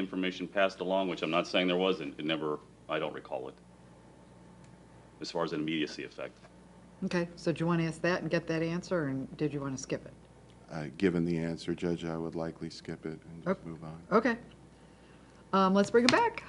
information passed along, which I'm not saying there wasn't. It never, I don't recall it, as far as an immediacy effect. Okay, so do you want to ask that and get that answer, or did you want to skip it? Given the answer, Judge, I would likely skip it and just Oh, move on. Okay. Let's bring it back.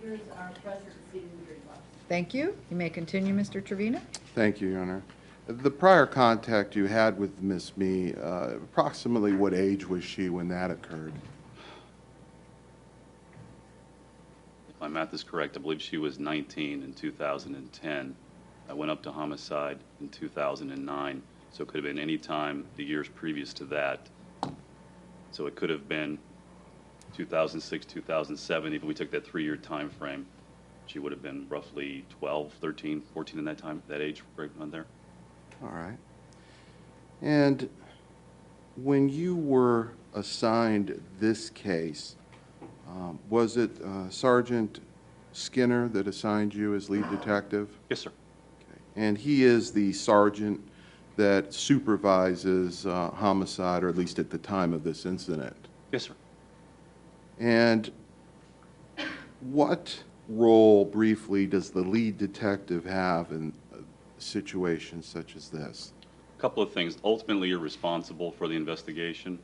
Jurors are present seated in the jury box. Thank you. You may continue, Mr. Trevina. Thank you, Your Honor. The prior contact you had with Miss Me, approximately what age was she when that occurred? If my math is correct, I believe she was 19 in 2010. I went up to homicide in 2009, so it could have been any time the years previous to that. So it could have been 2006, 2007. If we took that 3-year time frame, she would have been roughly 12, 13, 14 in that time, that age, right on there. All right. And when you were assigned this case, was it Sergeant Skinner that assigned you as lead detective? Yes, sir. Okay. And he is the sergeant that supervises homicide, or at least at the time of this incident. Yes, sir. And what role, briefly, does the lead detective have in situations such as this? A couple of things. Ultimately, you're responsible for the investigation.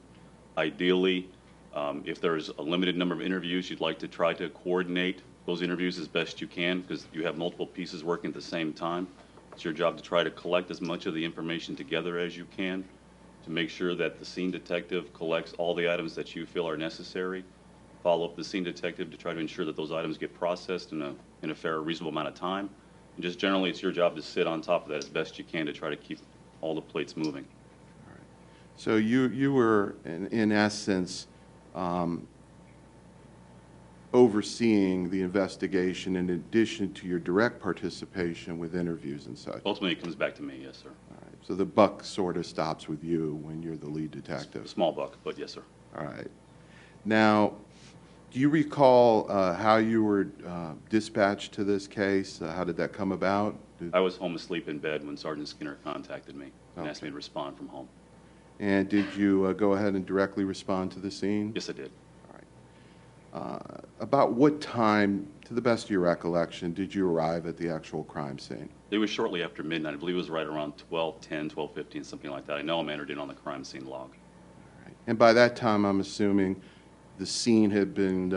Ideally, if there's a limited number of interviews, you'd like to try to coordinate those interviews as best you can, because you have multiple pieces working at the same time. It's your job to try to collect as much of the information together as you can to make sure that the scene detective collects all the items that you feel are necessary. Follow up the scene detective to try to ensure that those items get processed in a fair, reasonable amount of time. And just generally, it's your job to sit on top of that as best you can to try to keep all the plates moving. All right. So you were, in essence, overseeing the investigation in addition to your direct participation with interviews and such. Ultimately, it comes back to me, yes, sir. All right. So the buck sort of stops with you when you're the lead detective. A small buck, but yes, sir. All right. Now, do you recall how you were dispatched to this case? How did that come about? I was home asleep in bed when Sergeant Skinner contacted me and asked me to respond from home. And did you go ahead and directly respond to the scene? Yes, I did. All right. About what time, to the best of your recollection, did you arrive at the actual crime scene? It was shortly after midnight. I believe it was right around 12:10, 12:15, something like that. I know I'm entered in on the crime scene log. All right. And by that time, I'm assuming the scene had been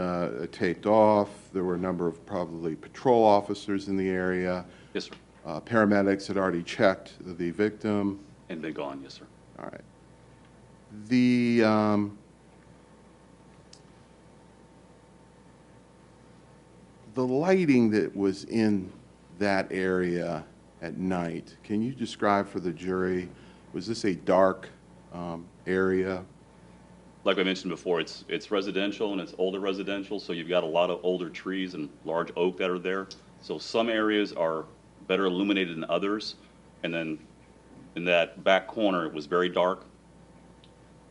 taped off. There were a number of probably patrol officers in the area. Yes, sir. Paramedics had already checked the victim. And been gone, yes, sir. All right. The lighting that was in that area at night, can you describe for the jury, was this a dark area? like I mentioned before, it's residential and it's older residential, so you've got a lot of older trees and large oak that are there. So some areas are better illuminated than others, and then in that back corner, it was very dark.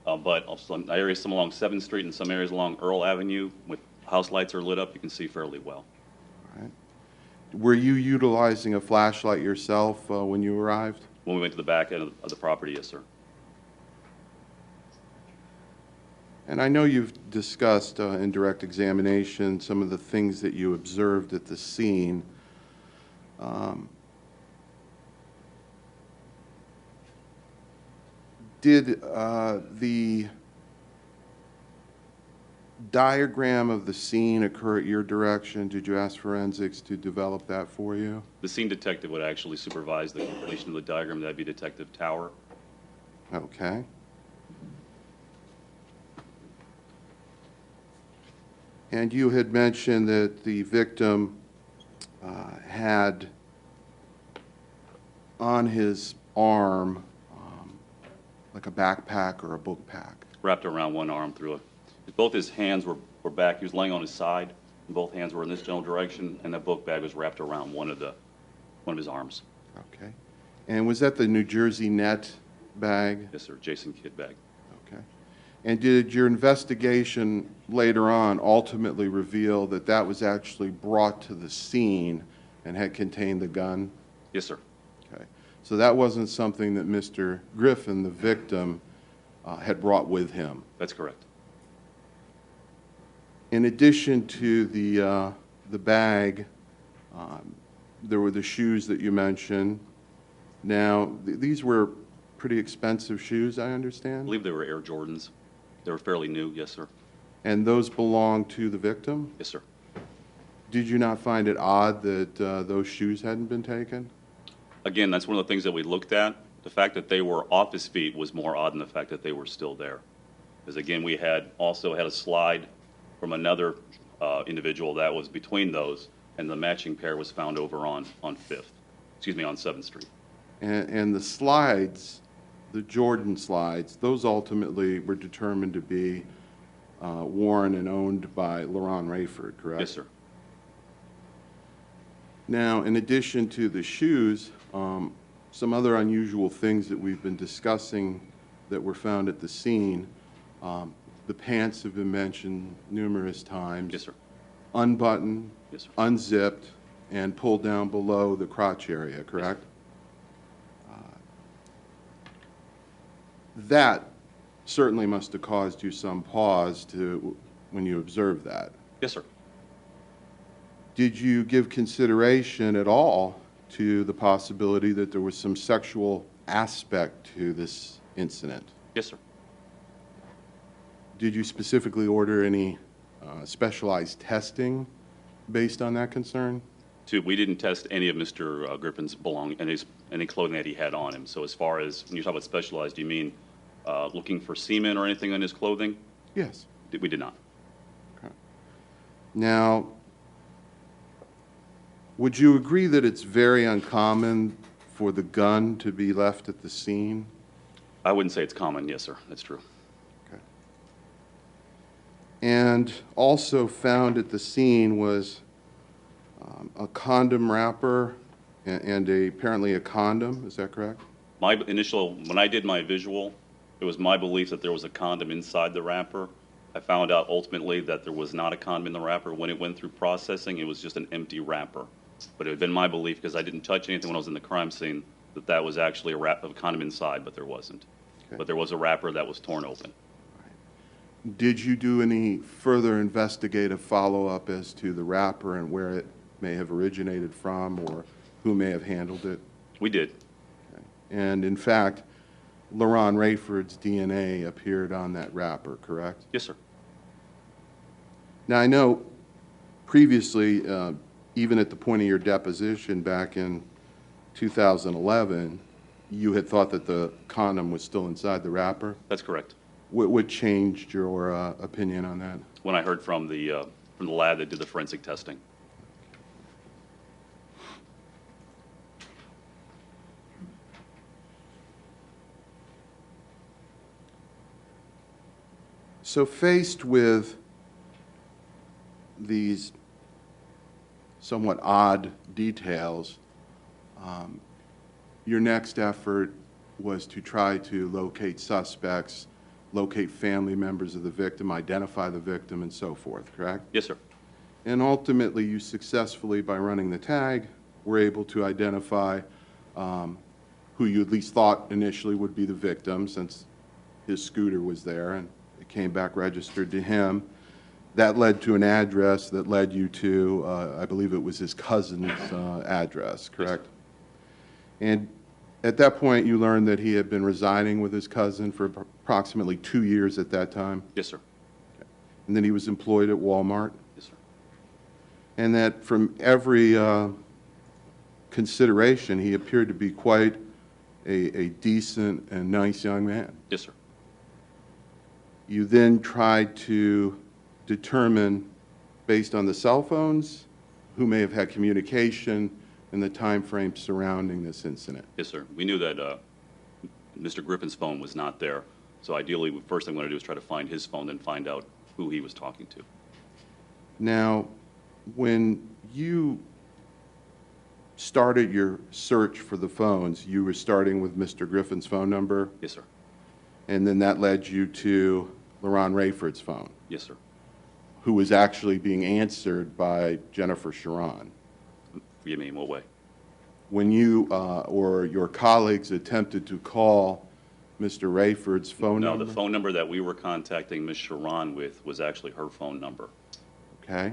But some areas, some along 7th Street and some areas along Earl Avenue, with house lights are lit up, you can see fairly well. All right. Were you utilizing a flashlight yourself when you arrived? When we went to the back end of the property, yes, sir. And I know you've discussed in direct examination some of the things that you observed at the scene. Did the diagram of the scene occur at your direction? Did you ask forensics to develop that for you? The scene detective would actually supervise the completion of the diagram. That'd be Detective Tower. Okay. And you had mentioned that the victim had on his arm like a backpack or a book pack. Wrapped around one arm through it. Both his hands were back. He was laying on his side, and both hands were in this general direction, and that book bag was wrapped around one of his arms. Okay. And was that the New Jersey net bag? Yes, sir. Jason Kidd bag. Okay. And did your investigation later on ultimately reveal that that was actually brought to the scene and had contained the gun? Yes, sir. Okay. So that wasn't something that Mr. Griffin, the victim, had brought with him? That's correct. In addition to the bag, there were the shoes that you mentioned. Now, these were pretty expensive shoes, I I understand? believe they were Air Jordans. They were fairly new. Yes, sir. And those belonged to the victim? Yes, sir. Did you not find it odd that those shoes hadn't been taken? Again, that's one of the things that we looked at. The fact that they were off his feet was more odd than the fact that they were still there. Because again, we had also had a slide from another individual that was between those, and the matching pair was found over on 7th Street. And the slides, the Jordan slides, those ultimately were determined to be worn and owned by Laron Rayford, correct? Yes, sir. Now, in addition to the shoes, some other unusual things that we've been discussing that were found at the scene, the pants have been mentioned numerous times. Yes, sir. Unbuttoned, Yes, sir. unzipped, and pulled down below the crotch area, correct? That certainly must have caused you some pause when you observed that. Yes, sir. Did you give consideration at all to the possibility that there was some sexual aspect to this incident? Yes, sir. Did you specifically order any specialized testing based on that concern? We didn't test any of Mr. Griffin's any clothing that he had on him. So as far as, when you talk about specialized, do you mean looking for semen or anything on his clothing? Yes. We did not. Okay. Now, would you agree that it's very uncommon for the gun to be left at the scene? I wouldn't say it's common. Yes, sir. That's true. Okay. And also found at the scene was a condom wrapper and apparently a condom. Is that correct? When I did my visual, it was my belief that there was a condom inside the wrapper. I found out ultimately that there was not a condom in the wrapper. When it went through processing, it was just an empty wrapper. But it had been my belief, because I didn't touch anything when I was in the crime scene, that that was actually a condom inside, but there wasn't. Okay. But there was a wrapper that was torn open. Did you do any further investigative follow-up as to the wrapper and where it may have originated from or who may have handled it? We did. Okay. And in fact, Laron Rayford's DNA appeared on that wrapper, correct? Yes, sir. Now, I know previously, even at the point of your deposition back in 2011, you had thought that the condom was still inside the wrapper. That's correct. What changed your opinion on that? When I heard from the lab that did the forensic testing. So faced with these somewhat odd details, your next effort was to try to locate suspects, locate family members of the victim, identify the victim, and so forth, correct? Yes, sir. And ultimately, you successfully, by running the tag, were able to identify who you at least thought initially would be the victim, since his scooter was there, and it came back registered to him. That led to an address that led you to, I believe it was his cousin's address, correct? And at that point, you learned that he had been residing with his cousin for approximately 2 years at that time, Yes, sir. and then he was employed at Walmart, Yes, sir. and that from every consideration, he appeared to be quite a decent and nice young man. Yes, sir. You then tried to determine, based on the cell phones, who may have had communication and the time frame surrounding this incident. Yes, sir. We knew that Mr. Griffin's phone was not there. So ideally, the first thing we want to do is try to find his phone, then find out who he was talking to. Now, when you started your search for the phones, you were starting with Mr. Griffin's phone number, Yes, sir. and then that led you to LaRon Rayford's phone, Yes, sir. who was actually being answered by Jennifer Sharon. Forgive me, in what way? When you or your colleagues attempted to call Mr. Rayford's phone No, number? the phone number that we were contacting Ms. Sharon with was actually her phone number. Okay.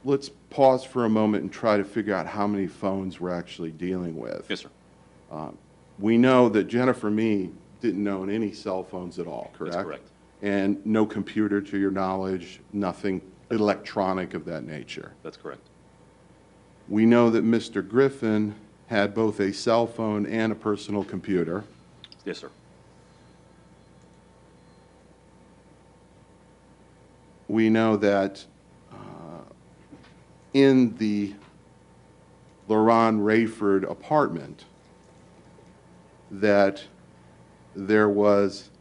Let's pause for a moment and try to figure out how many phones we're actually dealing with. Yes, sir. We know that Jennifer Mee didn't own any cell phones at all, correct? That's correct. And no computer, to your knowledge, nothing electronic of that nature. That's correct. We know that Mr. Griffin had both a cell phone and a personal computer. Yes, sir. We know that in the LaRon Rayford apartment, that there was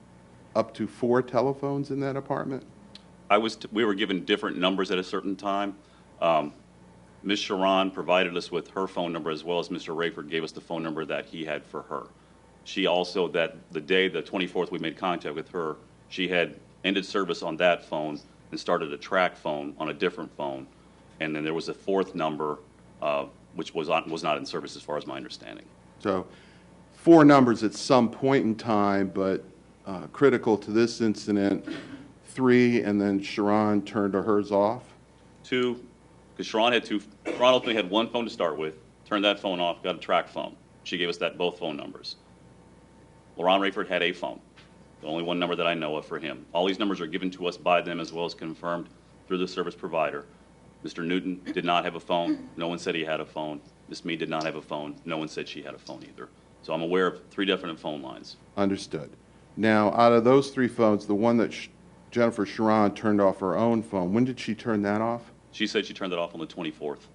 up to 4 telephones in that apartment? We were given different numbers at a certain time. Ms. Sharon provided us with her phone number, as well as Mr. Rayford gave us the phone number that he had for her. She also, that the day, the 24th, we made contact with her, she had ended service on that phone and started a track phone on a different phone. And then there was a 4th number, which was not in service as far as my understanding. So 4 numbers at some point in time, but critical to this incident, 3, and then Sharon turned hers off? 2, because Sharon had 2, Sharon ultimately had 1 phone to start with, turned that phone off, got a track phone. She gave us both phone numbers. LaRon Rayford had a phone, the only one number that I know of for him. All these numbers are given to us by them, as well as confirmed through the service provider. Mr. Newton did not have a phone. No one said he had a phone. Ms. Mee did not have a phone. No one said she had a phone either. So I'm aware of 3 different phone lines. Understood. Now, out of those 3 phones, the one that Jennifer Sharon turned off her own phone, when did she turn that off? She said she turned it off on the 24th.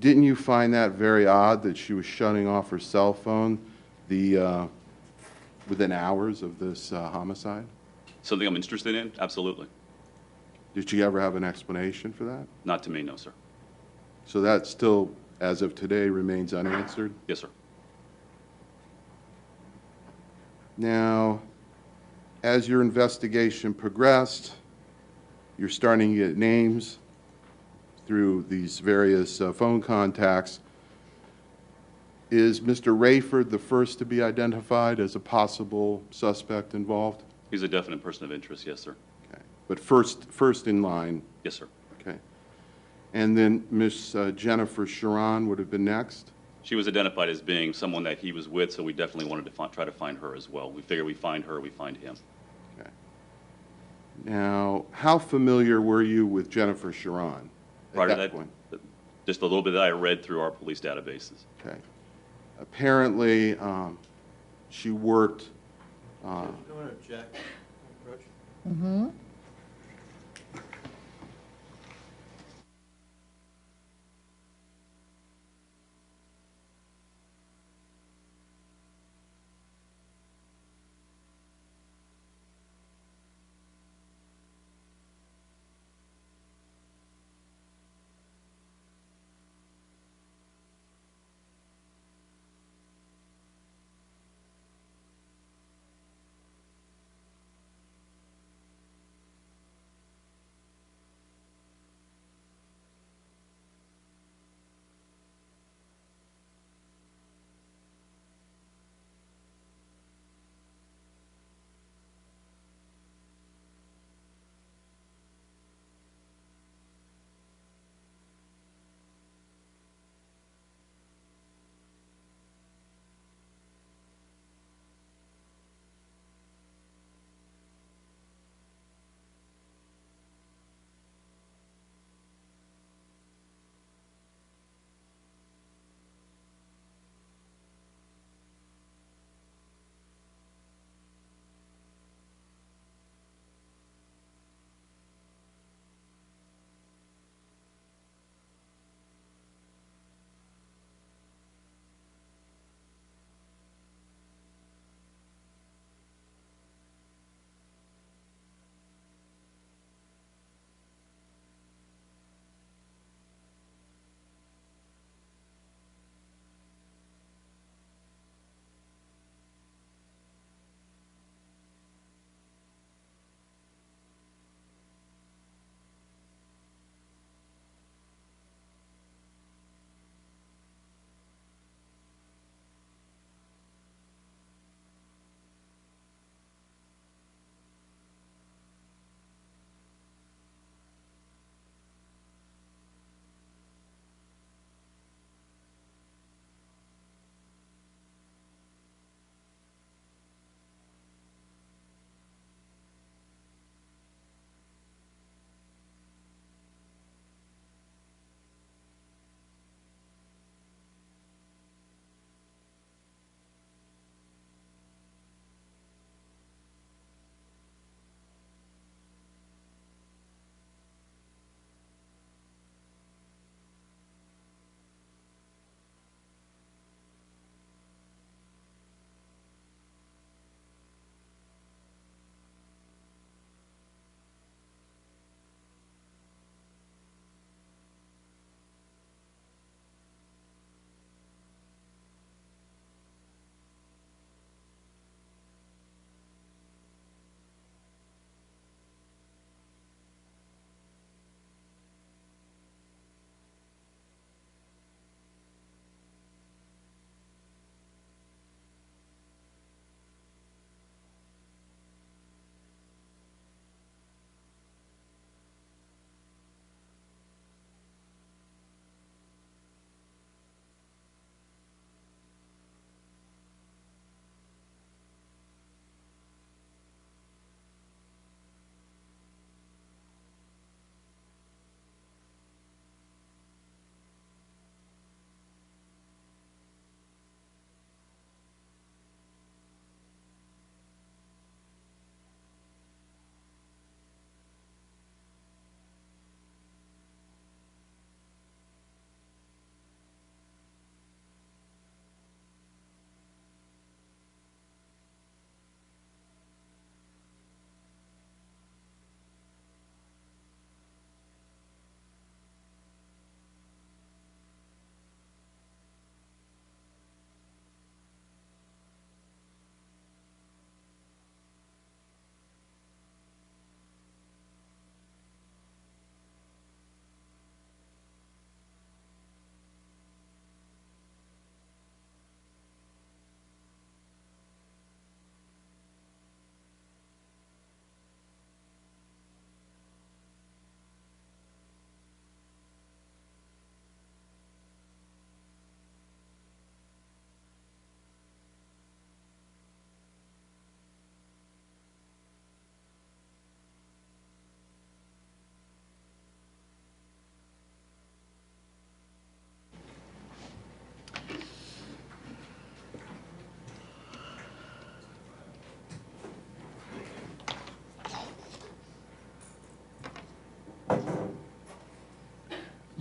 Didn't you find that very odd that she was shutting off her cell phone within hours of this homicide? Something I'm interested in? Absolutely. Did she ever have an explanation for that? Not to me, no, sir. So that still, as of today, remains unanswered? Yes, sir. Now, as your investigation progressed, you're starting to get names through these various phone contacts. Is Mr. Rayford the first to be identified as a possible suspect involved? He's a definite person of interest, yes, sir. Okay. But first in line? Yes, sir. Okay. And then Miss Jennifer Sharon would have been next? She was identified as being someone that he was with, so we definitely wanted to try to find her as well. We figured we find her, we find him. Okay. Now, how familiar were you with Jennifer Sharon Prior at to that point? Just a little bit that I read through our police databases. Okay. Apparently, she worked. You want to object, approach?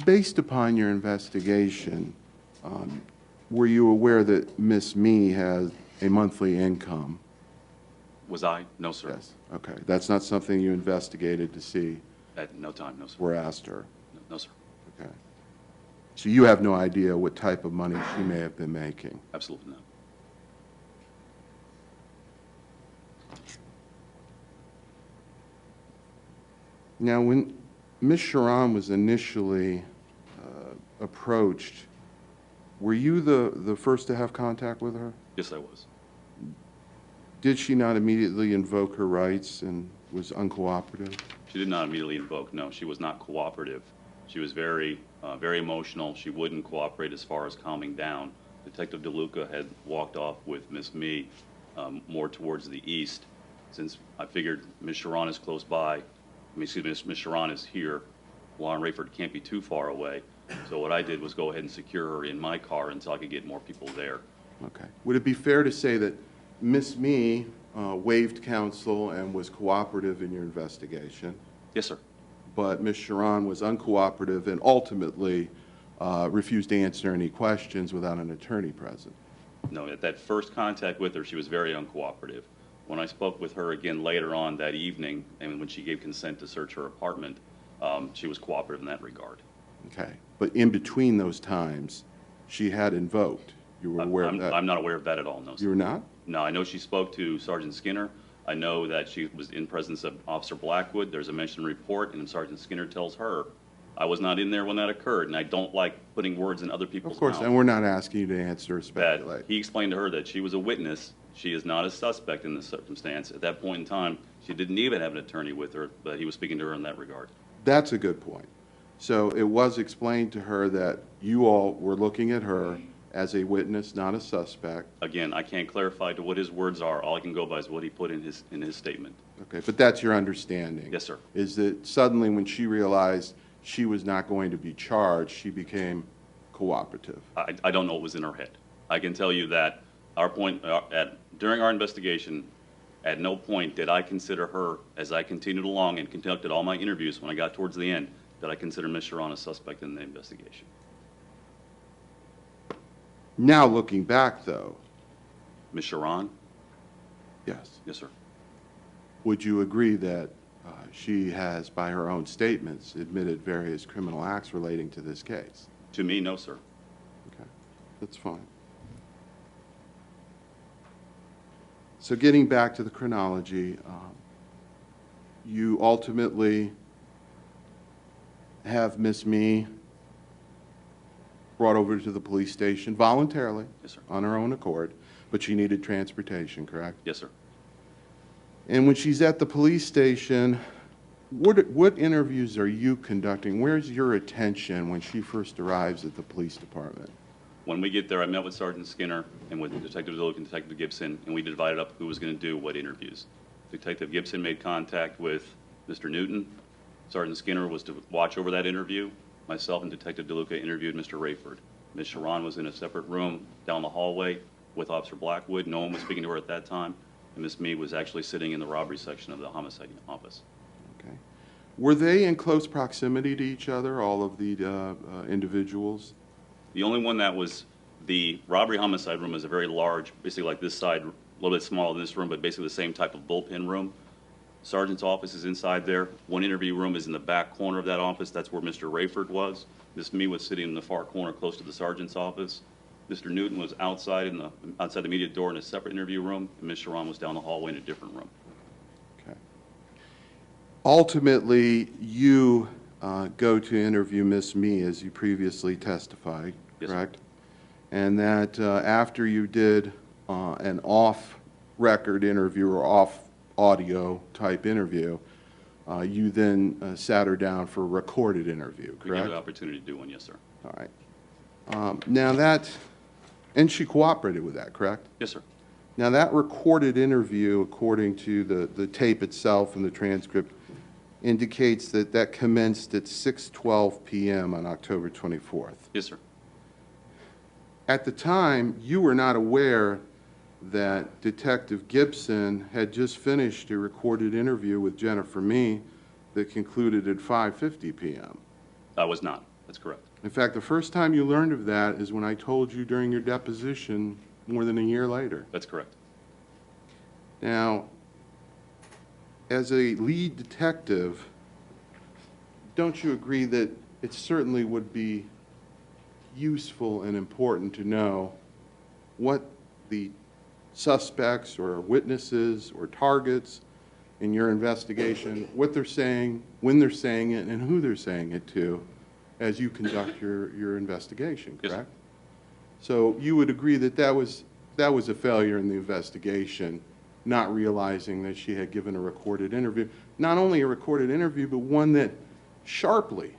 Based upon your investigation, were you aware that Miss Me has a monthly income? Was I? No, sir. Yes. Okay. That's not something you investigated to see At no time, no, sir. or asked her? No, sir. Okay. So you have no idea what type of money she may have been making? Absolutely not. Now, when Ms. Sharon was initially approached, were you the first to have contact with her? Yes, I was. Did she not immediately invoke her rights and was uncooperative? She did not immediately invoke. No, she was not cooperative. She was very emotional. She wouldn't cooperate as far as calming down. Detective DeLuca had walked off with Miss Me more towards the east. Since I figured Ms. Sharon is close by, Ms. Sharon is here, Lauren Rayford can't be too far away. So what I did was go ahead and secure her in my car until I could get more people there. Okay. Would it be fair to say that Miss Me waived counsel and was cooperative in your investigation, Yes, sir. but Ms. Sharon was uncooperative and ultimately refused to answer any questions without an attorney present? No, at that first contact with her, she was very uncooperative. When I spoke with her again later on that evening, and when she gave consent to search her apartment, she was cooperative in that regard. Okay. But in between those times, she had invoked. You were aware of that? I'm not aware of that at all, no, You sir. were not? No, I know she spoke to Sergeant Skinner. I know that she was in presence of Officer Blackwood. There's a mentioned report, and Sergeant Skinner tells her, I was not in there when that occurred, and I don't like putting words in other people's Of course, mouths. and we're not asking you to answer or That speculate. he explained to her that she was a witness. She is not a suspect in this circumstance. At that point in time, she didn't even have an attorney with her, but he was speaking to her in that regard. That's a good point. So it was explained to her that you all were looking at her as a witness, not a suspect. Again, I can't clarify to what his words are. All I can go by is what he put in his statement. Okay, but that's your understanding? Yes, sir. Is that suddenly when she realized she was not going to be charged, she became cooperative? I don't know what was in her head. I can tell you that during our investigation, at no point did I consider her, as I continued along and conducted all my interviews when I got towards the end, did I consider Ms. Sharon a suspect in the investigation. Now looking back, though, Ms. Sharon? yes, Yes, sir. would you agree that she has, by her own statements, admitted various criminal acts relating to this case? To me, no, sir. Okay, that's fine. So getting back to the chronology, you ultimately have Miss Me brought over to the police station voluntarily, Yes, sir. on her own accord, but she needed transportation, correct? Yes, sir. And when she's at the police station, what interviews are you conducting? Where's your attention when she first arrives at the police department? When we get there, I met with Sergeant Skinner and with Detective Zillick and Detective Gibson, and we divided up who was going to do what interviews. Detective Gibson made contact with Mr. Newton. Sergeant Skinner was to watch over that interview. Myself and Detective DeLuca interviewed Mr. Rayford. Ms. Sharon was in a separate room down the hallway with Officer Blackwood. No one was speaking to her at that time. And Ms. Me was actually sitting in the robbery section of the homicide office. Okay. Were they in close proximity to each other, all of the individuals? The only one that was the robbery homicide room is a very large, basically like this side, a little bit smaller than this room, but basically the same type of bullpen room. Sergeant's office is inside there. One interview room is in the back corner of that office. That's where Mr. Rayford was. Miss Me was sitting in the far corner close to the sergeant's office. Mr. Newton was outside outside the immediate door in a separate interview room, and Ms. Sharon was down the hallway in a different room. Okay. Ultimately, you go to interview Miss Me, as you previously testified, Yes, sir. correct? And that after you did an off-record interview or off-audio type interview, you then sat her down for a recorded interview, We gave correct? her the opportunity to do one, yes, sir. All right. Now that, and she cooperated with that, correct? Yes, sir. Now that recorded interview, according to the tape itself and the transcript, indicates that that commenced at 6:12 p.m. on October 24th. Yes, sir. At the time, you were not aware that Detective Gibson had just finished a recorded interview with Jennifer Me that concluded at 5:50 p.m. I was not. That's correct. In fact, the first time you learned of that is when I told you during your deposition more than a year later. That's correct. Now, as a lead detective, don't you agree that it certainly would be useful and important to know what the suspects or witnesses or targets in your investigation, what they're saying, when they're saying it, and who they're saying it to as you conduct your investigation, Yes, sir. correct? So you would agree that that was a failure in the investigation, not realizing that she had given a recorded interview. Not only a recorded interview, but one that sharply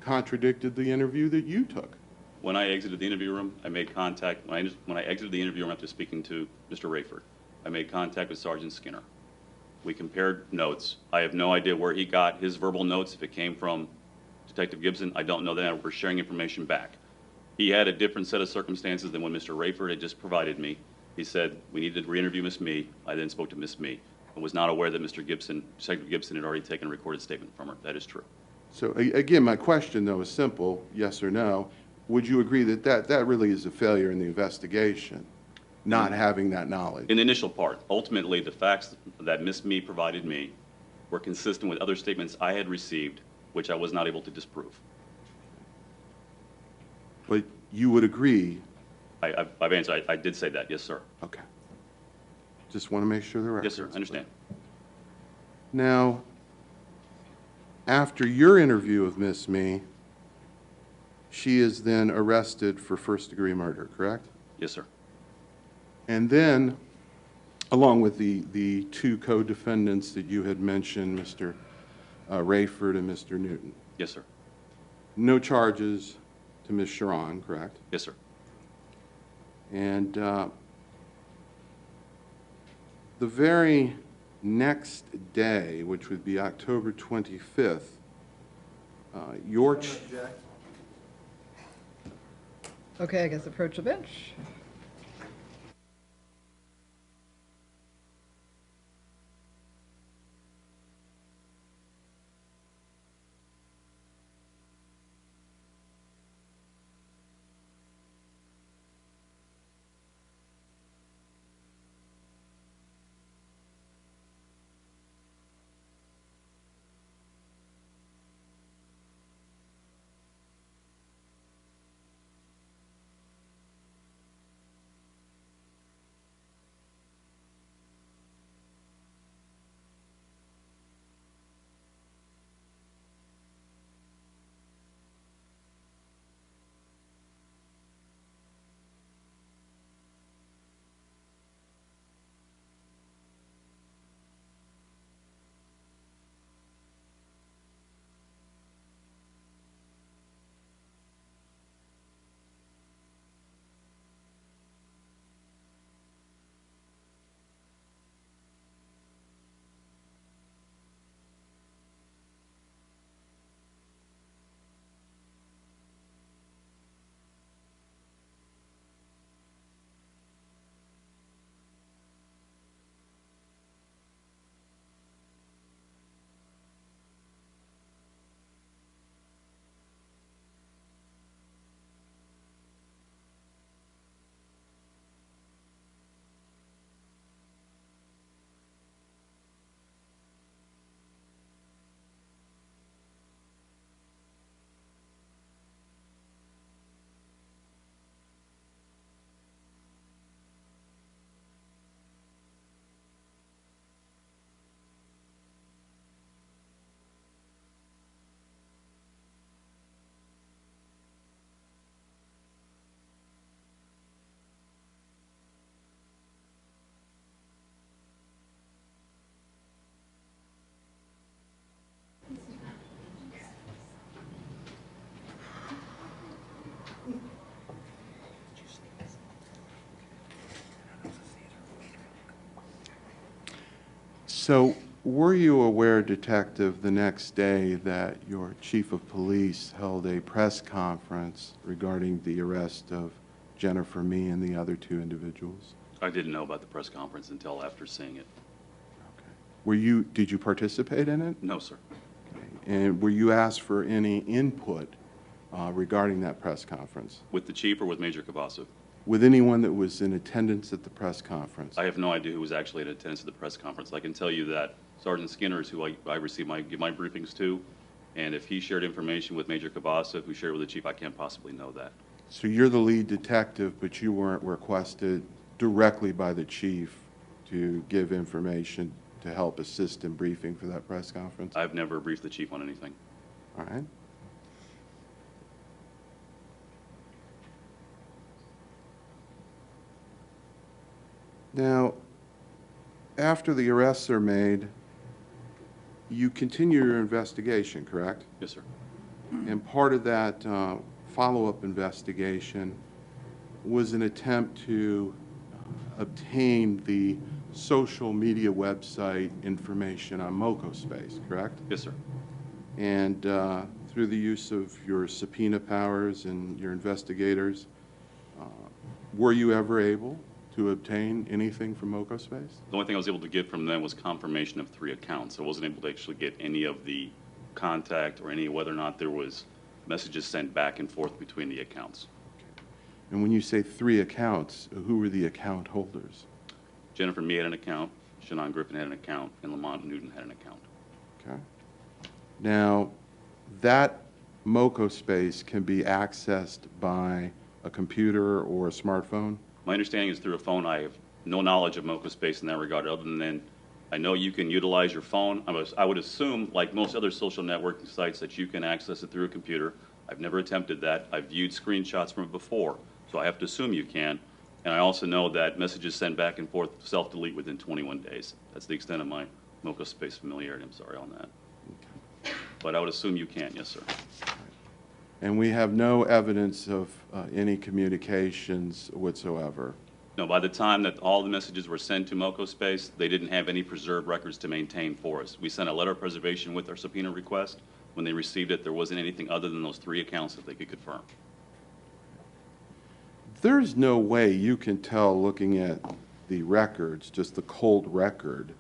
contradicted the interview that you took. When I exited the interview room, I made contact, when I exited the interview room after speaking to Mr. Rayford, I made contact with Sergeant Skinner. We compared notes. I have no idea where he got his verbal notes, if it came from Detective Gibson. I don't know that. We're sharing information back. He had a different set of circumstances than what Mr. Rayford had just provided me. He said, we need to re-interview Miss Me. I then spoke to Miss Me and was not aware that Mr. Gibson, Detective Gibson, had already taken a recorded statement from her. That is true. So again, my question, though, is simple, yes or no. Would you agree that that really is a failure in the investigation, not having that knowledge? In the initial part, ultimately, the facts that Miss Me provided me were consistent with other statements I had received, which I was not able to disprove. But you would agree? I've answered. I did say that. Yes, sir. Okay. Just want to make sure the record. Yes, sir. I understand. Now, after your interview of Miss Me, she is then arrested for first-degree murder, correct? Yes, sir. And then, along with the two co-defendants that you had mentioned, Mr. Rayford and Mr. Newton. Yes, sir. No charges to Ms. Sharon, correct? Yes, sir. And the very next day, which would be October 25th, your... Object. Okay, I guess approach the bench. So, were you aware, Detective, the next day that your chief of police held a press conference regarding the arrest of Jennifer Me and the other two individuals? I didn't know about the press conference until after seeing it. Did you participate in it? No, sir. And were you asked for any input regarding that press conference? With the chief or with Major Cavasso? With anyone that was in attendance at the press conference? I have no idea who was actually in attendance at the press conference. I can tell you that Sergeant Skinner is who I receive give my briefings to, and if he shared information with Major Cavasso, who shared with the chief, I can't possibly know that. So you're the lead detective, but you weren't requested directly by the chief to give information to help assist in briefing for that press conference? I've never briefed the chief on anything. All right. Now, after the arrests are made, you continue your investigation, correct? Yes, sir. And part of that follow-up investigation was an attempt to obtain the social media website information on MocoSpace, correct? Yes, sir. And through the use of your subpoena powers and your investigators, were you ever able to obtain anything from MocoSpace? The only thing I was able to get from them was confirmation of 3 accounts. I wasn't able to actually get any of the contact or any whether or not there was messages sent back and forth between the accounts. And when you say 3 accounts, who were the account holders? Jennifer Mee had an account, Shannon Griffin had an account, and Lamont Newton had an account. Okay. Now, that MocoSpace can be accessed by a computer or a smartphone? My understanding is through a phone. I have no knowledge of MocoSpace in that regard, other than I know you can utilize your phone. I would assume, like most other social networking sites, that you can access it through a computer. I've never attempted that. I've viewed screenshots from it before, so I have to assume you can. And I also know that messages sent back and forth self-delete within 21 days. That's the extent of my MocoSpace familiarity. I'm sorry on that. But I would assume you can, yes, sir. And we have no evidence of any communications whatsoever. No, by the time that all the messages were sent to MocoSpace, they didn't have any preserved records to maintain for us. We sent a letter of preservation with our subpoena request. When they received it, there wasn't anything other than those 3 accounts that they could confirm. There's no way you can tell, looking at the records, just the cold record,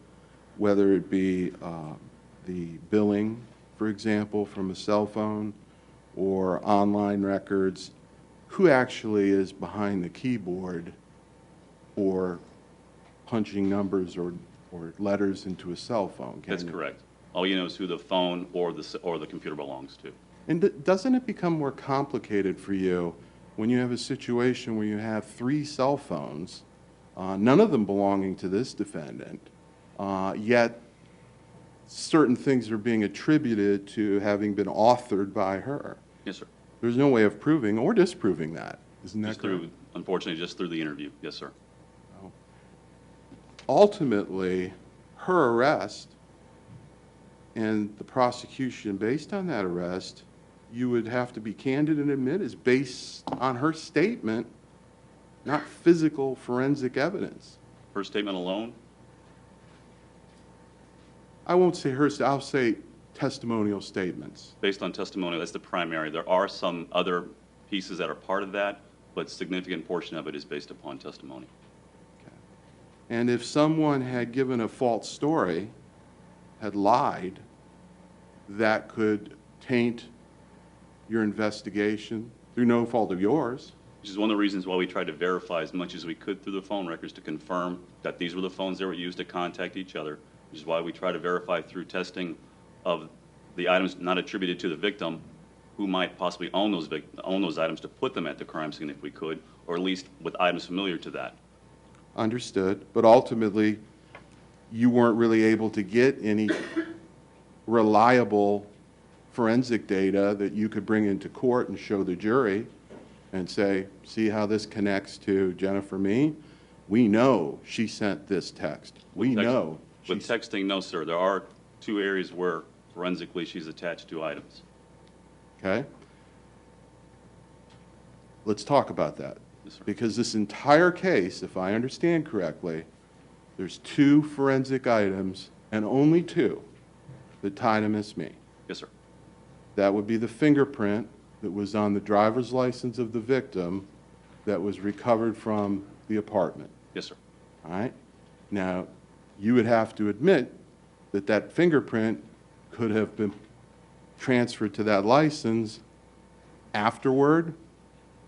whether it be the billing, for example, from a cell phone, or online records, who actually is behind the keyboard or punching numbers or letters into a cell phone. That's correct. All you know is who the phone or the computer belongs to. And doesn't it become more complicated for you when you have a situation where you have 3 cell phones, none of them belonging to this defendant, yet certain things are being attributed to having been authored by her? Yes, sir. There's no way of proving or disproving that. Isn't that correct? Unfortunately, just through the interview. Yes, sir. Ultimately, her arrest and the prosecution based on that arrest, you would have to be candid and admit, is based on her statement, not physical forensic evidence. Her statement alone? I won't say her, I'll say testimonial statements. Based on testimony, that's the primary. There are some other pieces that are part of that, but a significant portion of it is based upon testimony. Okay. And if someone had given a false story, had lied, that could taint your investigation through no fault of yours. Which is one of the reasons why we tried to verify as much as we could through the phone records to confirm that these were the phones that were used to contact each other, which is why we try to verify through testing of the items not attributed to the victim, who might possibly own those items, to put them at the crime scene if we could, or at least with items familiar to that. Understood. But ultimately, you weren't really able to get any reliable forensic data that you could bring into court and show the jury and say, see how this connects to Jennifer Mee? We know she sent this text. We know. With texting, no, sir. There are 2 areas where forensically she's attached 2 items. Okay? Let's talk about that. Yes, sir. Because this entire case, if I understand correctly, there's 2 forensic items and only 2 that tie to Miss Mee. Yes, sir. That would be the fingerprint that was on the driver's license of the victim that was recovered from the apartment. Yes, sir. All right? Now, you would have to admit that that fingerprint could have been transferred to that license afterward,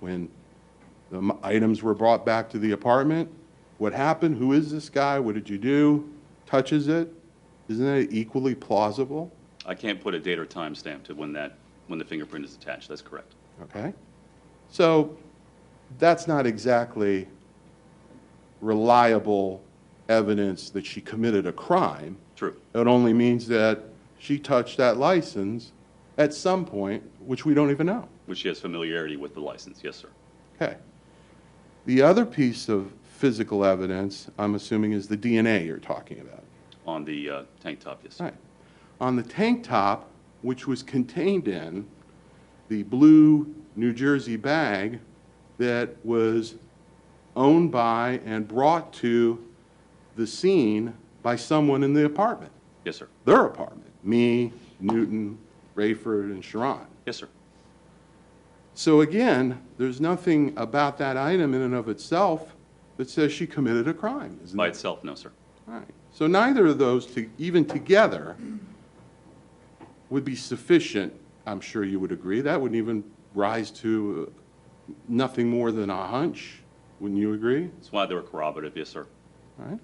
when the items were brought back to the apartment, what happened, who is this guy, what did you do, touches it, isn't that equally plausible? I can't put a date or time stamp to when the fingerprint is attached. That's correct. Okay? So that's not exactly reliable evidence that she committed a crime. True. It only means that she touched that license at some point, which we don't even know. Which she has familiarity with the license. Yes, sir. Okay. The other piece of physical evidence, I'm assuming, is the DNA you're talking about. On the tank top, yes, sir. Right. On the tank top, which was contained in the blue New Jersey bag that was owned by and brought to the scene by someone in the apartment. Yes, sir. Their apartment. Me, Newton, Rayford, and Sharon. Yes, sir. So again, there's nothing about that item in and of itself that says she committed a crime, isn't By there? itself, no, sir. All right. So neither of those, even together, would be sufficient, I'm sure you would agree. That wouldn't even rise to nothing more than a hunch. Wouldn't you agree? That's why they were corroborative, yes, sir. All right.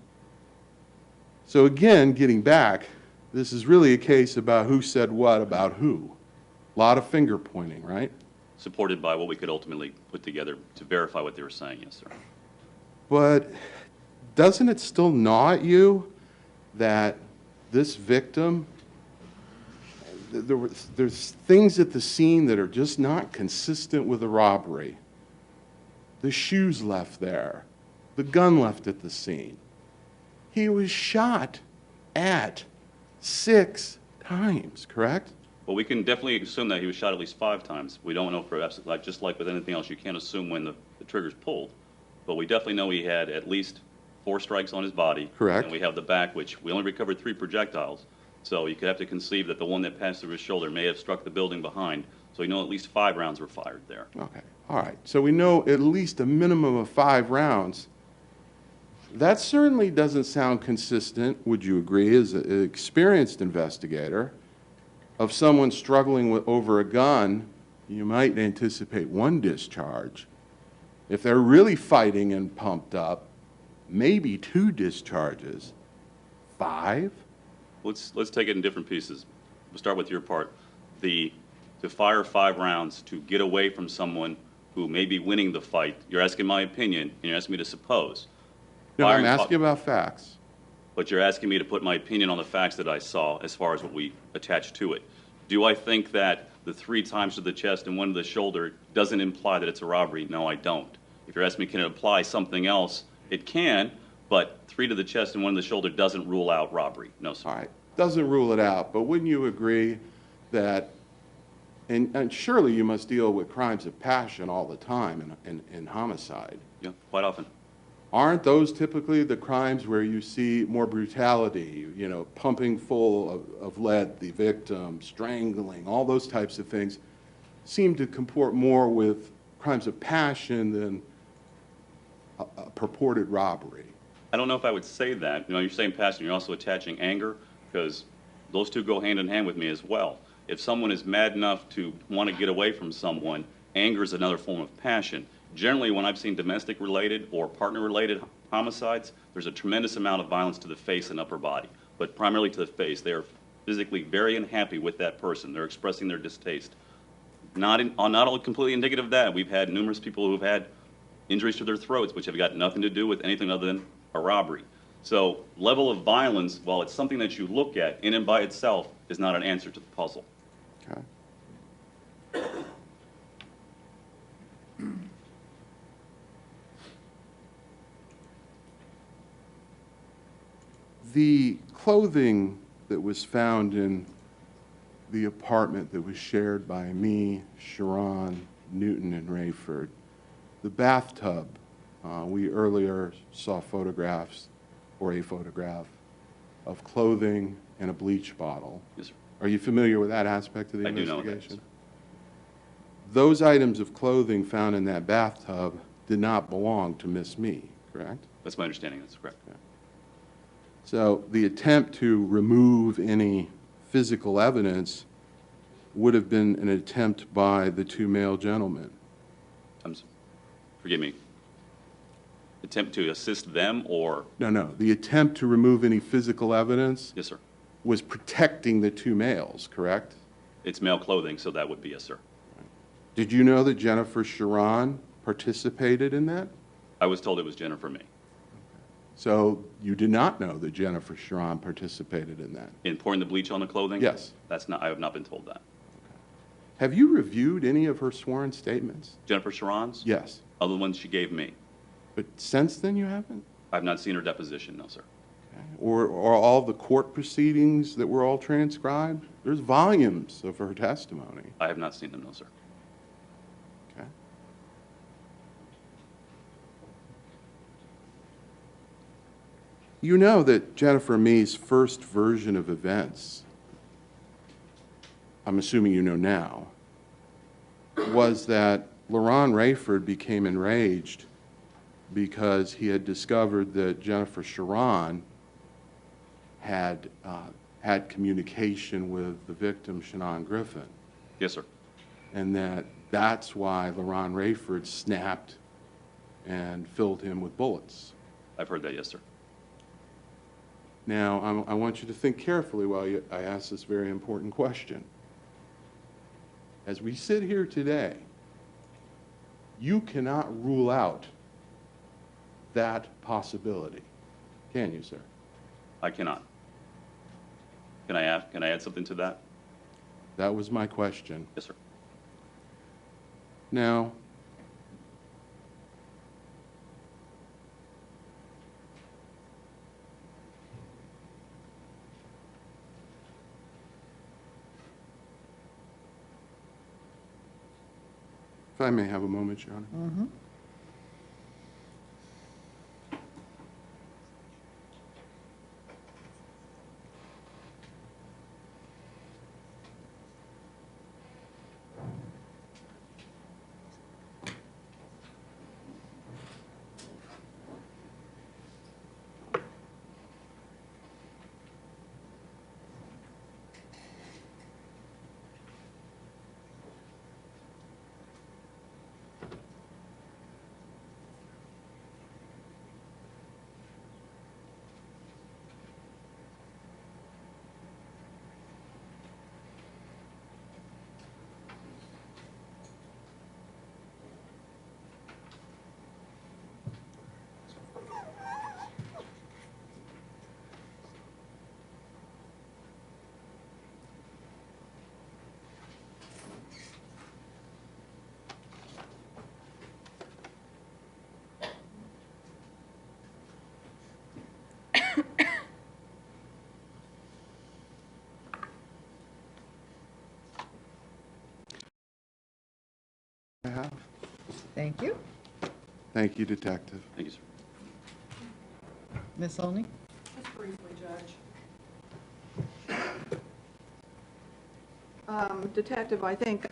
So again, getting back, this is really a case about who said what about who. A lot of finger pointing, right? Supported by what we could ultimately put together to verify what they were saying, yes, sir. But doesn't it still gnaw at you that this victim, there's things at the scene that are just not consistent with a robbery? The shoes left there, the gun left at the scene. He was shot at 6 times, correct? Well, we can definitely assume that he was shot at least 5 times. We don't know for like just like with anything else, you can't assume when the trigger's pulled. But we definitely know he had at least 4 strikes on his body. Correct. And we have the back, which we only recovered 3 projectiles. So you could have to conceive that the one that passed through his shoulder may have struck the building behind. So we know at least 5 rounds were fired there. Okay, all right. So we know at least a minimum of 5 rounds. That certainly doesn't sound consistent, would you agree, as an experienced investigator, of someone struggling over a gun. You might anticipate 1 discharge. If they're really fighting and pumped up, maybe 2 discharges. 5? Let's take it in different pieces. We'll start with your part. To fire 5 rounds to get away from someone who may be winning the fight, you're asking my opinion, and you're asking me to suppose. No, I'm Firing asking about facts. But you're asking me to put my opinion on the facts that I saw as far as what we attached to it. Do I think that the 3 times to the chest and 1 to the shoulder doesn't imply that it's a robbery? No, I don't. If you're asking me, can it imply something else? It can, but 3 to the chest and 1 to the shoulder doesn't rule out robbery. No, sir. All right, doesn't rule it out, but wouldn't you agree that, and surely you must deal with crimes of passion all the time in homicide. Yeah, quite often. Aren't those typically the crimes where you see more brutality, you know, pumping full of lead the victim, strangling, all those types of things seem to comport more with crimes of passion than a purported robbery? I don't know if I would say that. You know, you're saying passion, you're also attaching anger, because those two go hand in hand with me as well. If someone is mad enough to want to get away from someone, anger is another form of passion. Generally, when I've seen domestic-related or partner-related homicides, there's a tremendous amount of violence to the face and upper body, but primarily to the face. They are physically very unhappy with that person. They're expressing their distaste. Not all completely indicative of that. We've had numerous people who have had injuries to their throats, which have got nothing to do with anything other than a robbery. So level of violence, while it's something that you look at in and by itself, is not an answer to the puzzle. Okay. The clothing that was found in the apartment that was shared by me, Sharon, Newton, and Rayford, the bathtub, we earlier saw photographs, or a photograph, of clothing and a bleach bottle. Yes, sir. Are you familiar with that aspect of the I do know that, investigation? yes. Those items of clothing found in that bathtub did not belong to Miss Me, correct? That's my understanding. That's correct. So the attempt to remove any physical evidence would have been an attempt by the two male gentlemen. Forgive me. Attempt to assist them or? No, the attempt to remove any physical evidence Yes, sir. was protecting the two males, correct? It's male clothing, so that would be yes, sir. Did you know that Jennifer Sharon participated in that? I was told it was Jennifer May. So you did not know that Jennifer Sharon participated in that? In pouring the bleach on the clothing? Yes. I have not been told that. Have you reviewed any of her sworn statements? Jennifer Sharon's? Yes. Other ones she gave me. But since then you haven't? I've not seen her deposition, no, sir. Okay. Or all the court proceedings that were all transcribed? There's volumes of her testimony. I have not seen them, no, sir. Okay. You know that Jennifer Mee's first version of events, I'm assuming you know now, was that LaRon Rayford became enraged because he had discovered that Jennifer Sharon had had communication with the victim, Shannon Griffin, Yes, sir. and that's why LaRon Rayford snapped and filled him with bullets. I've heard that, yes, sir. Now, I want you to think carefully while I ask this very important question. As we sit here today, you cannot rule out that possibility, can you, sir? I cannot. Can I add something to that? That was my question. Yes, sir. Now, if I may have a moment, Your Honor. Mm-hmm. I have. Thank you. Thank you, Detective. Thank you, sir. Ms. Olney? Just briefly, Judge. Detective, I think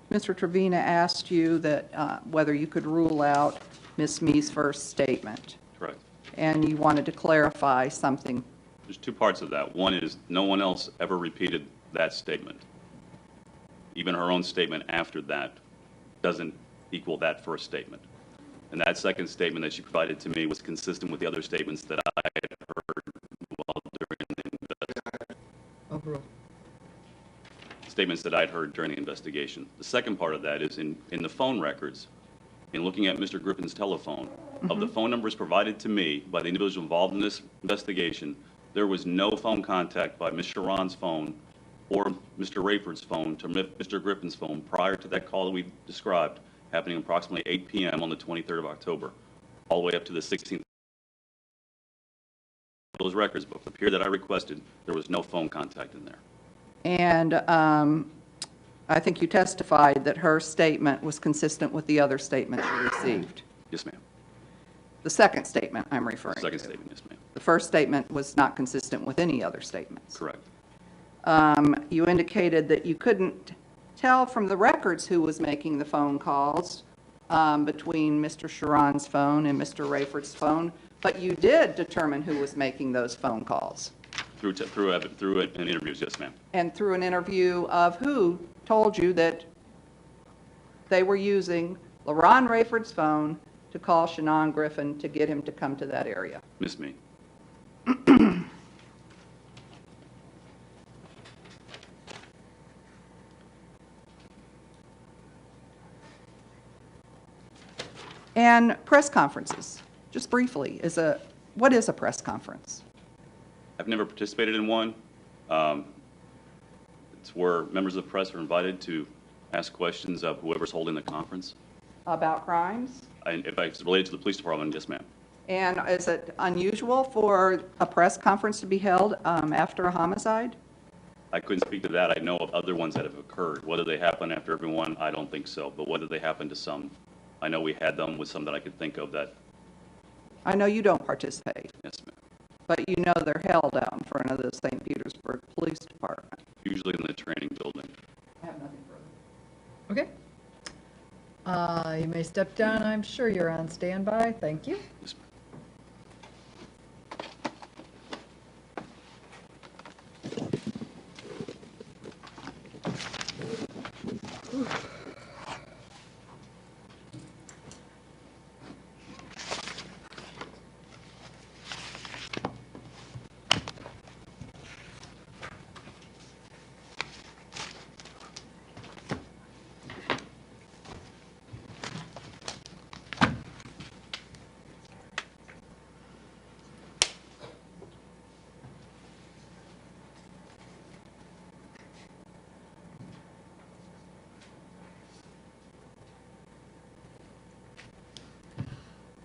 Mr. Trevina asked you that whether you could rule out Ms. Mee's first statement, Correct. and you wanted to clarify something. There's two parts of that. One is no one else ever repeated that statement. Even her own statement after that doesn't equal that first statement. And that second statement that she provided to me was consistent with the other statements that I had heard while during the investigation. Overruled. Statements that I'd heard during the investigation. The second part of that is in the phone records, in looking at Mr. Griffin's telephone, of the phone numbers provided to me by the individual involved in this investigation, there was no phone contact by Ms. Sharon's phone or Mr. Rayford's phone to Mr. Griffin's phone prior to that call that we described happening approximately 8 p.m. on the 23rd of October, all the way up to the 16th. Those records, but for the period that I requested, there was no phone contact in there. And I think you testified that her statement was consistent with the other statements you received. Yes, ma'am. The second statement I'm referring to. Second statement, yes, ma'am. The first statement was not consistent with any other statements. Correct. You indicated that you couldn't tell from the records who was making the phone calls between Mr. Sharon's phone and Mr. Rayford's phone, but you did determine who was making those phone calls. Through an interviews, yes, ma'am. And through an interview of who told you that they were using LaRon Rayford's phone to call Shannon Griffin to get him to come to that area? Miss me. And press conferences, just briefly, what is a press conference? I've never participated in one. It's where members of the press are invited to ask questions of whoever's holding the conference. About crimes? If it's related to the police department, yes, ma'am. And is it unusual for a press conference to be held after a homicide? I couldn't speak to that. I know of other ones that have occurred. Whether they happen after everyone, I don't think so. But whether they happen to some, I know we had them with some that I could think of that, I know you don't participate, yes, ma'am. but you know they're held out in front of the St. Petersburg Police Department. Usually in the training building. I have nothing further. Okay. You may step down. I'm sure you're on standby. Thank you. Yes, ma'am.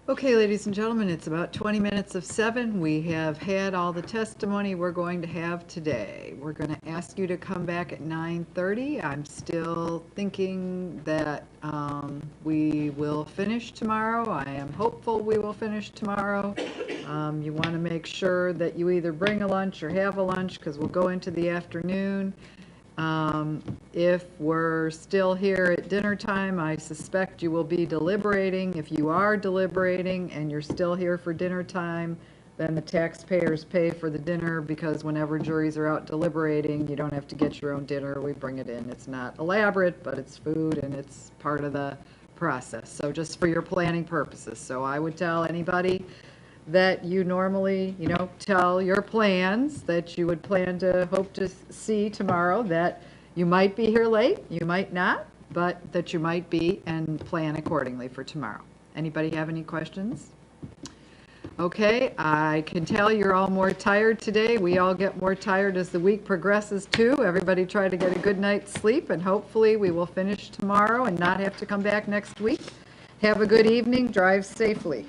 Okay, ladies and gentlemen, it's about 20 minutes of 7. We have had all the testimony we're going to have today. We're going to ask you to come back at 9:30. I'm still thinking that we will finish tomorrow. I am hopeful we will finish tomorrow. You want to make sure that you either bring a lunch or have a lunch, because we'll go into the afternoon. If we're still here at dinner time, I suspect you will be deliberating. If you are deliberating and you're still here for dinner time, then the taxpayers pay for the dinner, because whenever juries are out deliberating, you don't have to get your own dinner. We bring it in. It's not elaborate, but it's food and it's part of the process. So just for your planning purposes. So I would tell anybody that you normally, tell your plans that you would plan to hope to see tomorrow, that you might be here late, you might not, but that you might be, and plan accordingly for tomorrow. Anybody have any questions? Okay, I can tell you're all more tired today. We all get more tired as the week progresses too. Everybody try to get a good night's sleep, and hopefully we will finish tomorrow and not have to come back next week. Have a good evening, drive safely.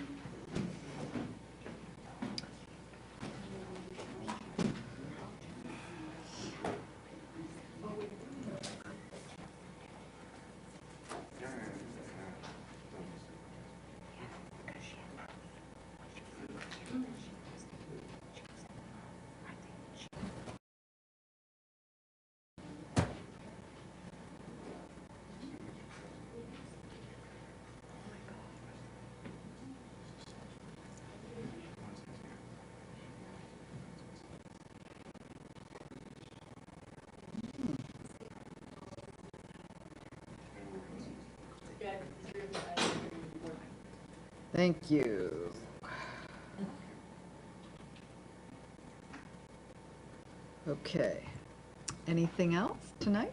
Thank you. Okay. Anything else tonight?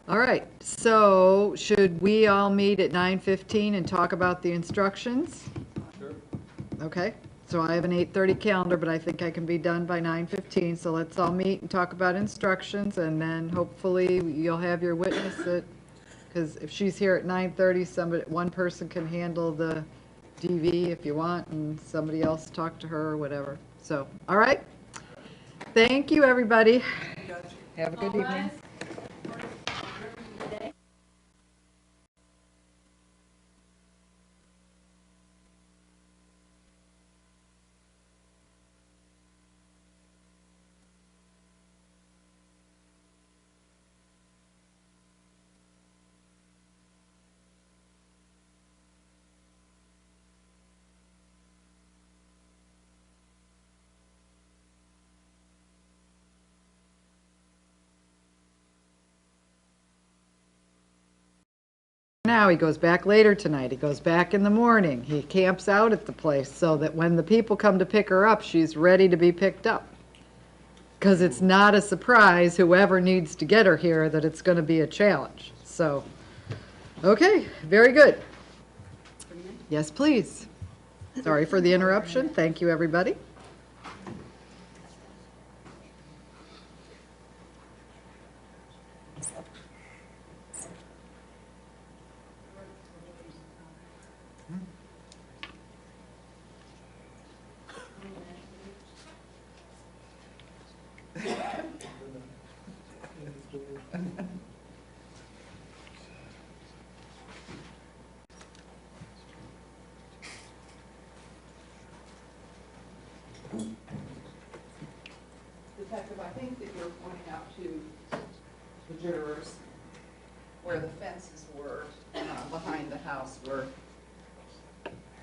All right, so should we all meet at 9:15 and talk about the instructions? Sure. Okay, so I have an 8:30 calendar, but I think I can be done by 9:15, so let's all meet and talk about instructions, and then hopefully you'll have your witness that, because if she's here at 9:30, one person can handle the DV if you want, and somebody else talk to her or whatever. So, all right? Thank you, everybody. Have a good evening. now, he goes back later tonight, he goes back in the morning, he camps out at the place so that when the people come to pick her up, she's ready to be picked up. Because it's not a surprise, whoever needs to get her here, that it's going to be a challenge. So, okay, very good. Yes, please. Sorry for the interruption. Thank you, everybody. Detective, I think that you're pointing out to the jurors where the fences were behind the house where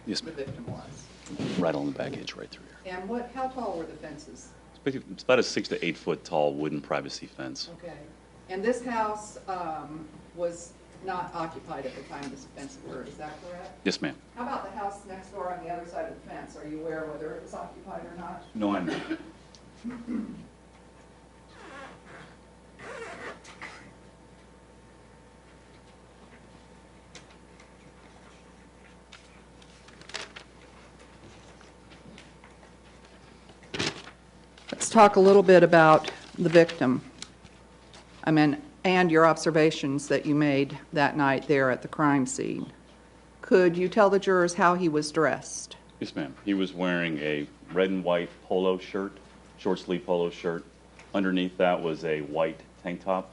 Yes, the ma'am. victim was. Right on the back edge, right through here. And how tall were the fences? It's about a 6 to 8 foot tall wooden privacy fence. Okay. And this house was not occupied at the time this fence occurred, is that correct? Yes, ma'am. How about the house next door on the other side of the fence? Are you aware whether it was occupied or not? No, I'm not. Let's talk a little bit about the victim. And your observations that you made that night there at the crime scene. Could you tell the jurors how he was dressed? Yes, ma'am. He was wearing a red and white polo shirt, short sleeve polo shirt. Underneath that was a white tank top.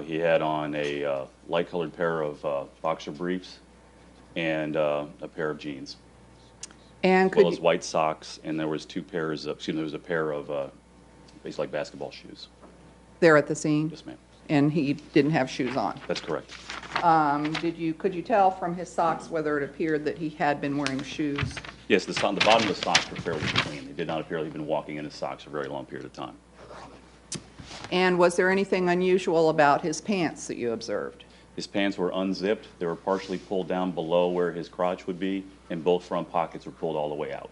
He had on a light colored pair of boxer briefs and a pair of jeans, And as well could as you, white socks. And there was there was a pair of basically like basketball shoes. there at the scene? Yes, ma'am. And he didn't have shoes on? That's correct. Could you tell from his socks whether it appeared that he had been wearing shoes? Yes, the bottom of the socks were fairly clean. It did not appear he'd been walking in his socks for a very long period of time. And was there anything unusual about his pants that you observed? His pants were unzipped. They were partially pulled down below where his crotch would be, and both front pockets were pulled all the way out.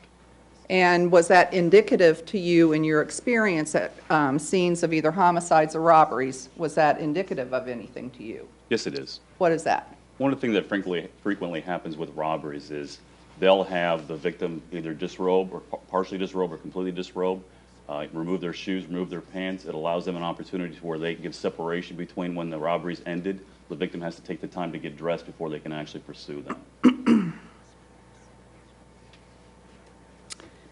And was that indicative to you in your experience at scenes of either homicides or robberies? Was that indicative of anything to you? Yes, it is. What is that? One of the things that frequently happens with robberies is they'll have the victim either disrobe or partially disrobe or completely disrobe, remove their shoes, remove their pants. It allows them an opportunity where they can give separation between when the robbery's ended. The victim has to take the time to get dressed before they can actually pursue them.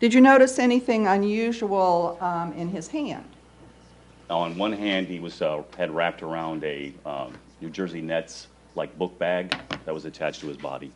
Did you notice anything unusual in his hand? Now, on one hand, he had wrapped around a New Jersey Nets like book bag that was attached to his body.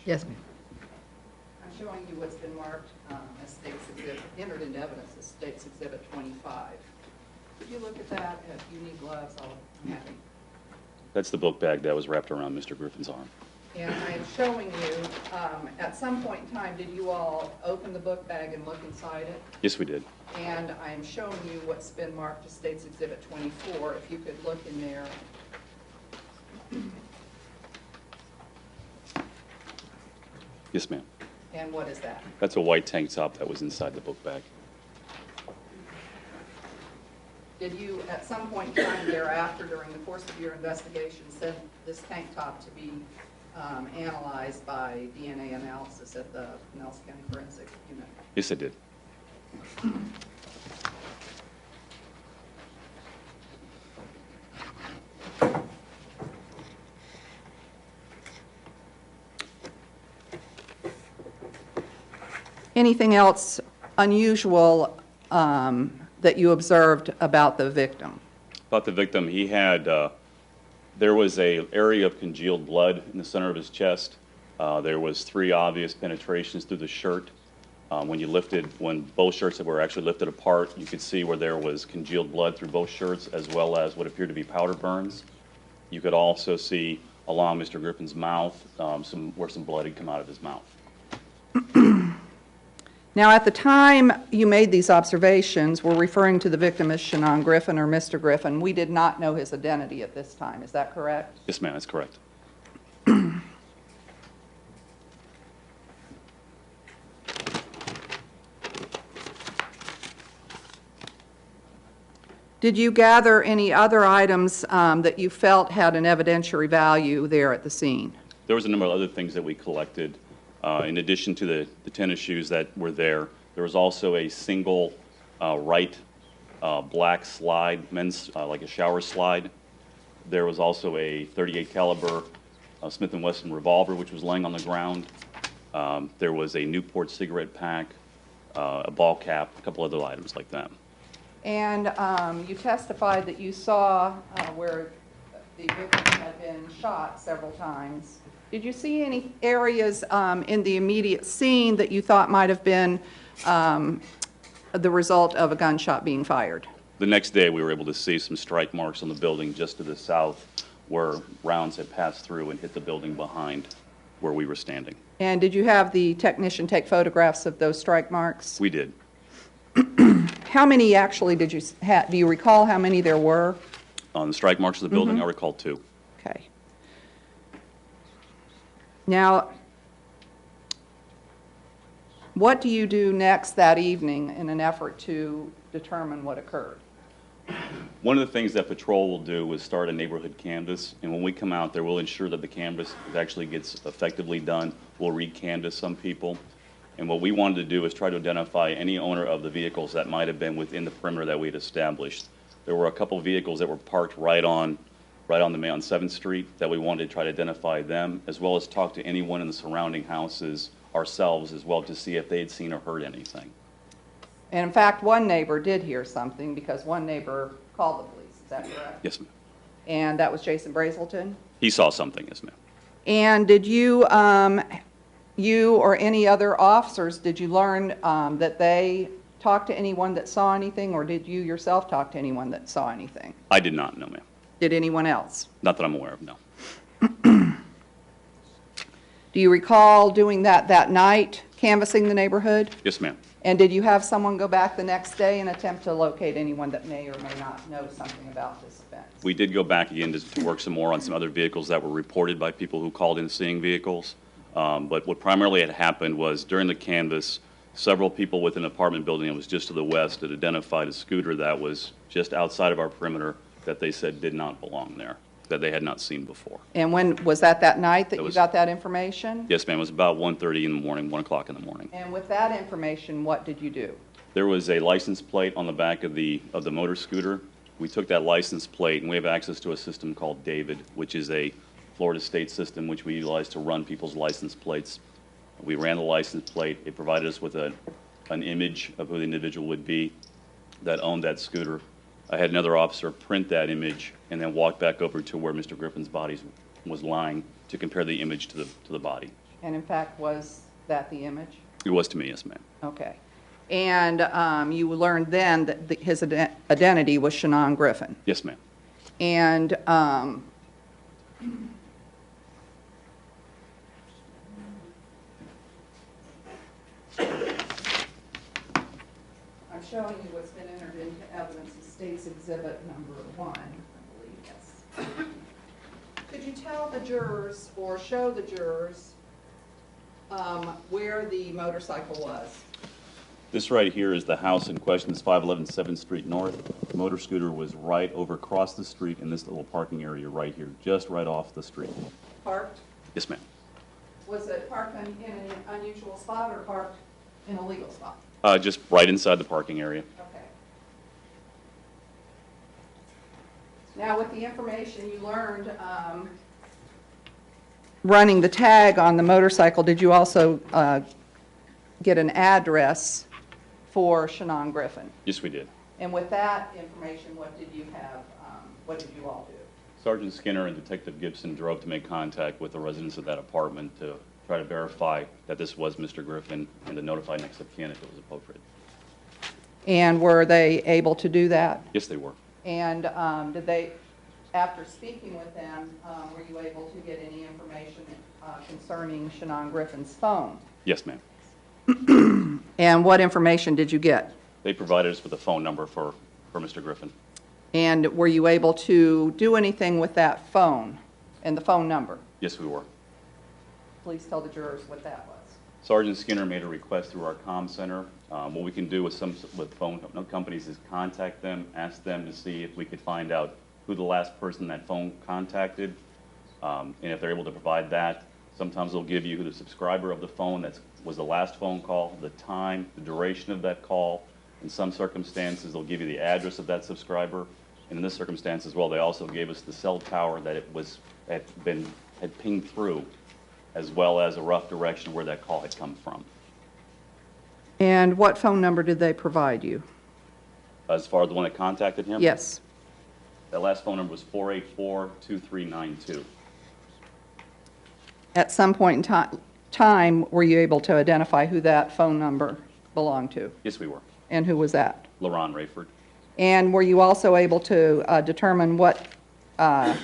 Yes, ma'am. I'm showing you what's been marked as State's Exhibit, entered into evidence as State's Exhibit 25. Could you look at that? If you need gloves, I'm happy. That's the book bag that was wrapped around Mr. Griffin's arm. And I'm showing you, at some point in time, did you all open the book bag and look inside it? Yes, we did. And I'm showing you what's been marked as State's Exhibit 24. If you could look in there. Yes, ma'am. And what is that? That's a white tank top that was inside the book bag. Did you, at some point in time thereafter, during the course of your investigation, send this tank top to be analyzed by DNA analysis at the Nelson County Forensic Unit? Yes, I did. Anything else unusual that you observed about the victim? About the victim, he had There was a area of congealed blood in the center of his chest. There was 3 obvious penetrations through the shirt. When both shirts were actually lifted apart, you could see where there was congealed blood through both shirts, as well as what appeared to be powder burns. You could also see along Mr. Griffin's mouth where some blood had come out of his mouth. Now, at the time you made these observations, we're referring to the victim as Shannon Griffin or Mr. Griffin. We did not know his identity at this time. Is that correct? Yes, ma'am, that's correct. Did you gather any other items that you felt had an evidentiary value there at the scene? There was a number of other things that we collected. In addition to the tennis shoes that were there, there was also a single right black slide, men's like a shower slide. There was also a .38 caliber Smith & Wesson revolver, which was laying on the ground. There was a Newport cigarette pack, a ball cap, a couple other items like that. And you testified that you saw where the victim had been shot several times. Did you see any areas in the immediate scene that you thought might have been the result of a gunshot being fired? The next day, we were able to see some strike marks on the building just to the south where rounds had passed through and hit the building behind where we were standing. And did you have the technician take photographs of those strike marks? We did. How many actually did you have? Do you recall how many there were? On the strike marks of the building, I recall 2. Okay. Now, what do you do next that evening in an effort to determine what occurred? One of the things that patrol will do is start a neighborhood canvass, and when we come out there, we'll ensure that the canvass actually gets effectively done. We'll re-canvass some people, and what we wanted to do is try to identify any owner of the vehicles that might have been within the perimeter that we had established. There were a couple of vehicles that were parked right on 7th Street that we wanted to try to identify them, as well as talk to anyone in the surrounding houses ourselves as well to see if they had seen or heard anything. And in fact, one neighbor did hear something because one neighbor called the police. Is that correct? Yes, ma'am. And that was Jason Brazelton? He saw something, yes, ma'am. And did you, you or any other officers, did you learn that they talked to anyone that saw anything, or did you yourself talk to anyone that saw anything? I did not know, ma'am. Did anyone else? Not that I'm aware of, no. Do you recall doing that night, canvassing the neighborhood? Yes, ma'am. And did you have someone go back the next day and attempt to locate anyone that may or may not know something about this offense? We did go back again to work some more on some other vehicles that were reported by people who called in seeing vehicles. But what primarily had happened was during the canvass, several people within an apartment building that was just to the west had identified a scooter that was just outside of our perimeter that they said did not belong there, that they had not seen before. And when was that night that you was- got that information? Yes, ma'am. It was about 1:30 in the morning, 1 o'clock in the morning. And with that information, what did you do? There was a license plate on the back of the motor scooter. We took that license plate, and we have access to a system called David, which is a Florida state system which we utilize to run people's license plates. We ran the license plate. It provided us with an image of who the individual would be that owned that scooter. I had another officer print that image and then walk back over to where Mr. Griffin's body was lying to compare the image to the body. And in fact, was that the image? It was to me, yes, ma'am. Okay. And you learned then that his identity was Shannon Griffin. Yes, ma'am. And I'm showing you what's been entered into evidence as State's Exhibit number 1, I believe, yes. Could you tell the jurors or show the jurors where the motorcycle was? This right here is the house in question. It's 511 7th Street North. The motor scooter was right over across the street in this little parking area right here, just right off the street. Parked? Yes, ma'am. Was it parked in an unusual spot or parked in a legal spot? Just right inside the parking area. Okay. Now, with the information you learned running the tag on the motorcycle, did you also get an address for Shannon Griffin? Yes, we did. And with that information, what did you have, what did you all do? Sergeant Skinner and Detective Gibson drove to make contact with the residents of that apartment to try to verify that this was Mr. Griffin and to notify next of kin if it was appropriate. And were they able to do that? Yes, they were. And did they, after speaking with them, were you able to get any information concerning Shannon Griffin's phone? Yes, ma'am. And what information did you get? They provided us with a phone number for Mr. Griffin. And were you able to do anything with that phone and the phone number? Yes, we were. Please tell the jurors what that was. Sergeant Skinner made a request through our comm center. What we can do with phone companies is contact them, ask them to see if we could find out who the last person that phone contacted. And if they're able to provide that, sometimes they'll give you who the subscriber of the phone that was the last phone call, the time, the duration of that call. In some circumstances, they'll give you the address of that subscriber. And in this circumstance as well, they also gave us the cell tower that had pinged through, as well as a rough direction where that call had come from. And what phone number did they provide you? As far as the one that contacted him? Yes. That last phone number was 484-2392. At some point in time, were you able to identify who that phone number belonged to? Yes, we were. And who was that? LaRon Rayford. And were you also able to determine what the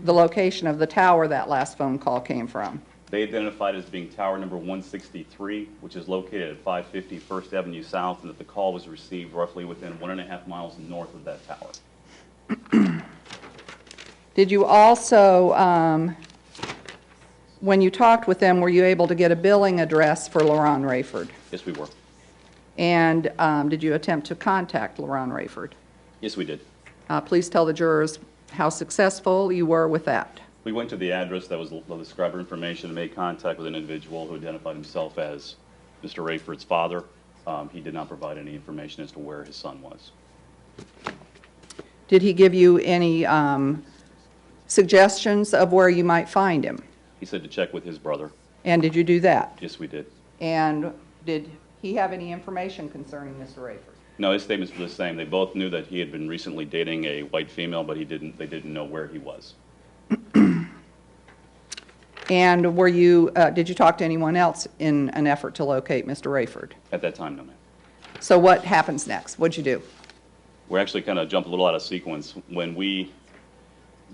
location of the tower that last phone call came from? They identified as being tower number 163, which is located at 550 First Avenue South, and that the call was received roughly within 1.5 miles north of that tower. Did you also, when you talked with them, were you able to get a billing address for LaRon Rayford? Yes, we were. And did you attempt to contact LaRon Rayford? Yes, we did. Please tell the jurors how successful you were with that. We went to the address that was the subscriber information and made contact with an individual who identified himself as Mr. Rayford's father. He did not provide any information as to where his son was. Did he give you any suggestions of where you might find him? He said to check with his brother. And did you do that? Yes, we did. And did he have any information concerning Mr. Rayford? No, his statements were the same. They both knew that he had been recently dating a white female, but they didn't know where he was. And did you talk to anyone else in an effort to locate Mr. Rayford? At that time, no, ma'am. So what happens next? What'd you do? We're actually kind of jumped a little out of sequence. When we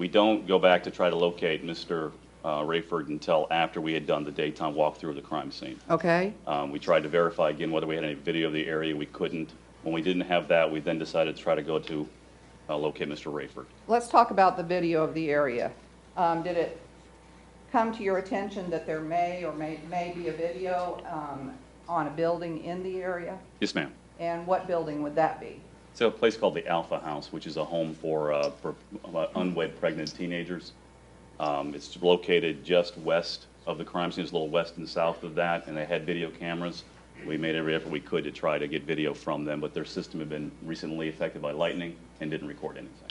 don't go back to try to locate Mr. Rayford until after we had done the daytime walkthrough of the crime scene. Okay. We tried to verify again whether we had any video of the area. We couldn't. When we didn't have that, we then decided to try to go to locate Mr. Rayford. Let's talk about the video of the area. Did it come to your attention that there may be a video on a building in the area? Yes, ma'am. And what building would that be? It's a place called the Alpha House, which is a home for unwed pregnant teenagers. It's located just west of the crime scene. It's a little west and south of that, and they had video cameras. We made every effort we could to try to get video from them, but their system had been recently affected by lightning and didn't record anything.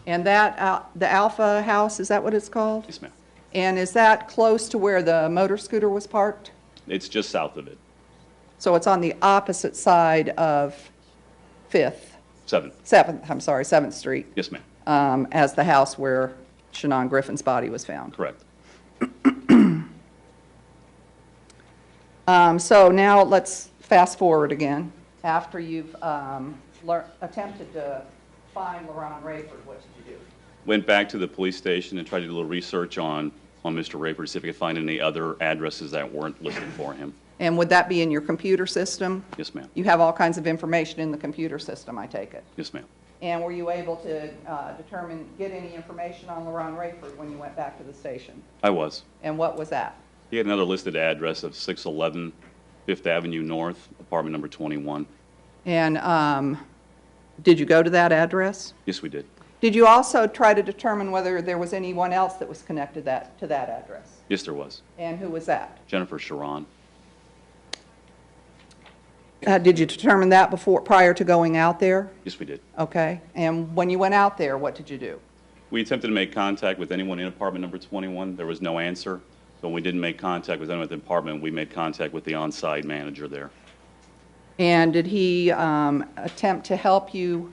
And that, the Alpha House, is that what it's called? Yes, ma'am. And is that close to where the motor scooter was parked? It's just south of it. So it's on the opposite side of 7th Street, Yes, ma'am. as the house where Shannon Griffin's body was found. Correct. So now let's fast forward again. After you've attempted to find LaRon Rayford, what did you do? Went back to the police station and tried to do a little research on Mr. Rayford to see if we could find any other addresses that weren't listed for him. And would that be in your computer system? Yes, ma'am. You have all kinds of information in the computer system, I take it. Yes, ma'am. And were you able to get any information on LaRon Rayford when you went back to the station? I was. And what was that? He had another listed address of 611 Fifth Avenue North, apartment number 21. And did you go to that address? Yes, we did. Did you also try to determine whether there was anyone else that was connected to that address? Yes, there was. And who was that? Jennifer Sharon. Did you determine that prior to going out there? Yes, we did. Okay. And when you went out there, what did you do? We attempted to make contact with anyone in apartment number 21. There was no answer. So when we didn't make contact with anyone at the apartment, we made contact with the on-site manager there. And did he attempt to help you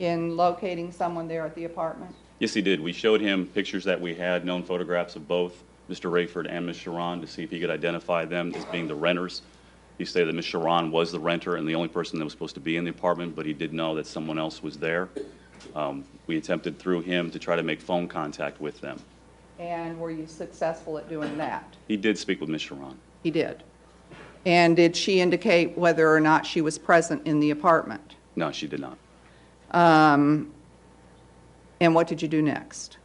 in locating someone there at the apartment? Yes, he did. We showed him pictures that we had, known photographs of both Mr. Rayford and Ms. Sharon to see if he could identify them as being the renters. He stated that Ms. Sharon was the renter and the only person that was supposed to be in the apartment, but he did know that someone else was there. We attempted through him to try to make phone contact with them. And were you successful at doing that? He did speak with Ms. Sharon. He did. And did she indicate whether or not she was present in the apartment? No, she did not. And what did you do next?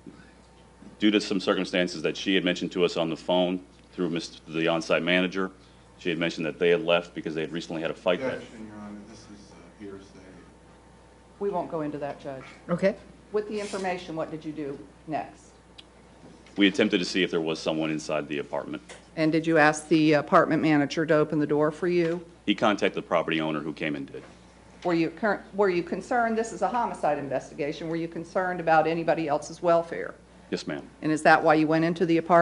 Due to some circumstances that she had mentioned to us on the phone through the on-site manager, she had mentioned that they had left because they had recently had a fight. Objection, Your Honor, this is hearsay. We won't go into that, Judge. Okay. With the information, what did you do next? We attempted to see if there was someone inside the apartment. And did you ask the apartment manager to open the door for you? He contacted the property owner who came and did. Were you concerned, this is a homicide investigation, were you concerned about anybody else's welfare? Yes, ma'am. And is that why you went into the apartment?